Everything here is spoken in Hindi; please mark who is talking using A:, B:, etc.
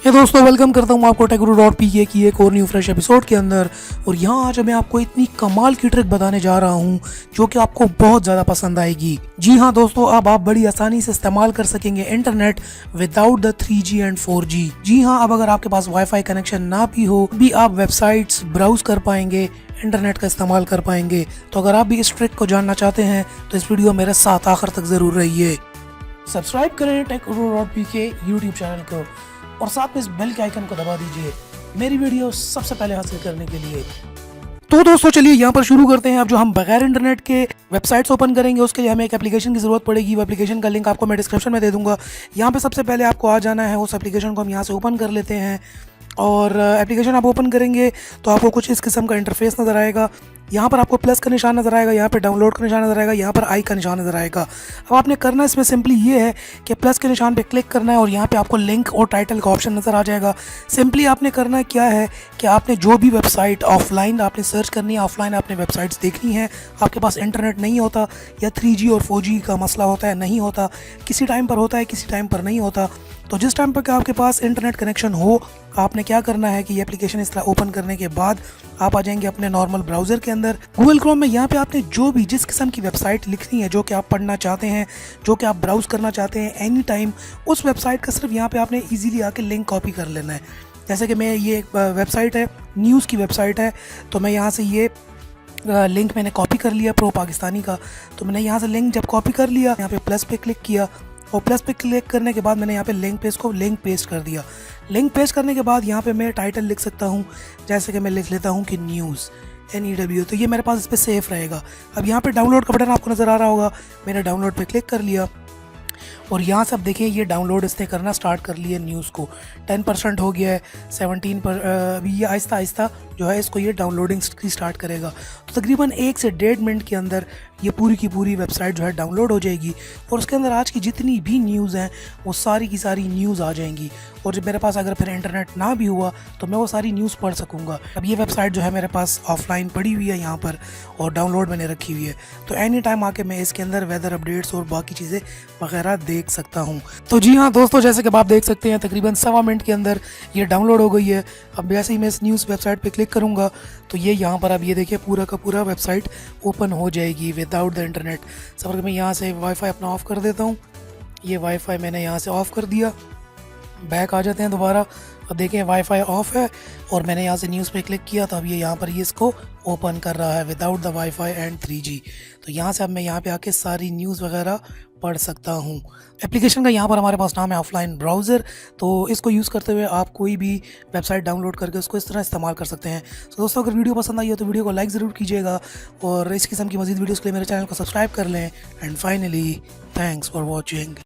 A: ये दोस्तों वेलकम करता हूँ आपको techguru.pk की एक और न्यू फ्रेश एपिसोड के अंदर। और यहाँ आज मैं आपको इतनी कमाल की ट्रिक बताने जा रहा हूँ जो कि आपको बहुत ज़्यादा पसंद आएगी। जी हाँ दोस्तों, अब आप बड़ी आसानी से इस्तेमाल कर सकेंगे internet without the 3G and 4G। जी हाँ, अब अगर आपके पास वाईफाई कनेक्शन ना भी हो भी आप वेबसाइट्स ब्राउज कर पाएंगे, इंटरनेट का इस्तेमाल कर पाएंगे। तो अगर आप भी इस ट्रिक को जानना चाहते हैं तो इस वीडियो मेरे साथ आखिर तक ज़रूर रहिए। सब्सक्राइब करें techguru.pk यूट्यूब चैनल को और साथ में इस बेल के आइकन को दबा दीजिए मेरी वीडियो सबसे पहले हासिल करने के लिए। तो दोस्तों चलिए यहाँ पर शुरू करते हैं। अब जो हम बगैर इंटरनेट के वेबसाइट्स ओपन करेंगे उसके लिए हमें एक एप्लीकेशन की ज़रूरत पड़ेगी। वो एप्लीकेशन का लिंक आपको मैं डिस्क्रिप्शन में दे दूंगा। यहाँ पे सबसे पहले आपको आ जाना है, उस एप्लीकेशन को हम यहाँ से ओपन कर लेते हैं। और एप्लीकेशन आप ओपन करेंगे तो आपको कुछ इस किस्म का इंटरफेस नज़र आएगा। यहाँ पर आपको प्लस का निशान नज़र आएगा, यहाँ पे डाउनलोड का निशान नज़र आएगा, यहाँ पर आई का निशान नज़र आएगा। अब आपने करना इसमें सिंपली ये है कि प्लस के निशान पे क्लिक करना है और यहाँ पे आपको लिंक और टाइटल का ऑप्शन नज़र आ जाएगा। सिंपली आपने करना है क्या है कि आपने जो भी वेबसाइट ऑफलाइन आपने सर्च करनी है, ऑफलाइन आपने वेबसाइट्स देखनी है, आपके पास इंटरनेट नहीं होता या 3G और 4G का मसला होता है, नहीं होता, किसी टाइम पर होता है किसी टाइम पर नहीं होता। तो जिस टाइम पर आपके पास इंटरनेट कनेक्शन हो आपने क्या करना है कि ये एप्लीकेशन इस तरह ओपन करने के बाद आप आ जाएंगे अपने नॉर्मल ब्राउज़र के अंदर। गूगल क्रोम में यहाँ पे आपने जो भी जिस किस्म की वेबसाइट लिखनी है, जो कि आप पढ़ना चाहते हैं, जो कि आप ब्राउज़ करना चाहते हैं एनी टाइम, उस वेबसाइट का सिर्फ यहाँ पे आपने इजीली आके लिंक कॉपी कर लेना है। जैसे कि मैं ये एक वेबसाइट है, न्यूज़ की वेबसाइट है, तो मैं यहाँ से ये लिंक मैंने कॉपी कर लिया प्रो पाकिस्तानी का। तो मैंने यहाँ से लिंक जब कॉपी कर लिया, यहाँ पे प्लस पे क्लिक किया और प्लस पे क्लिक करने के बाद मैंने यहाँ पे लिंक पेस्ट कर दिया। लिंक पेस्ट करने के बाद यहाँ पे मैं टाइटल लिख सकता हूँ, जैसे कि मैं लिख लेता हूँ कि न्यूज़ NEW, तो ये मेरे पास इस पर सेफ रहेगा। अब यहाँ पे डाउनलोड का बटन आपको नज़र आ रहा होगा, मैंने डाउनलोड पे क्लिक कर लिया और यहाँ से अब देखिए ये डाउनलोड इसने करना स्टार्ट कर लिया। न्यूज़ को 10% हो गया है, 17 पर अभी ये आहिस्ता आहिस्ता जो है इसको ये डाउनलोडिंग की स्टार्ट करेगा। तो तकरीबन 1 से 1.5 मिनट के अंदर ये पूरी की पूरी वेबसाइट जो है डाउनलोड हो जाएगी और उसके अंदर आज की जितनी भी न्यूज़ हैं वो सारी की सारी न्यूज़ आ जाएंगी। और जब मेरे पास अगर फिर इंटरनेट ना भी हुआ तो मैं वो सारी न्यूज़ पढ़ सकूँगा। अब ये वेबसाइट जो है मेरे पास ऑफलाइन पड़ी हुई है यहाँ पर और डाउनलोड मैंने रखी हुई है, तो एनी टाइम आके मैं इसके अंदर वेदर अपडेट्स और बाकी चीज़ें वगैरह देख सकता हूँ। तो जी हाँ दोस्तों, जैसे कि आप देख सकते हैं तकरीबन 1.25 मिनट के अंदर ये डाउनलोड हो गई है। अब जैसे ही मैं इस न्यूज़ वेबसाइट पे क्लिक करूँगा तो ये यहाँ पर अब ये देखिए पूरा का पूरा वेबसाइट ओपन हो जाएगी विदाउट द इंटरनेट। सफर मैं यहाँ से वाईफाई अपना ऑफ़ कर देता हूँ। ये वाईफाई मैंने यहाँ से ऑफ़ कर दिया। बैक आ जाते हैं दोबारा। अब देखें वाईफाई ऑफ है और मैंने यहाँ से न्यूज़ पे क्लिक किया तो अब ये यहाँ पर ये इसको ओपन कर रहा है without the wifi and 3G। तो यहाँ से अब मैं यहाँ पे आके सारी न्यूज़ वगैरह पढ़ सकता हूँ। एप्लीकेशन का यहाँ पर हमारे पास नाम है ऑफलाइन ब्राउज़र। तो इसको यूज़ करते हुए आप कोई भी वेबसाइट डाउनलोड करके उसको इस तरह इस्तेमाल कर सकते हैं। तो दोस्तों अगर वीडियो पसंद आई हो तो वीडियो को लाइक ज़रूर कीजिएगा और इस किस्म की मज़ीद वीडियोज़ के लिए मेरे चैनल को सब्सक्राइब कर लें। And finally thanks for watching.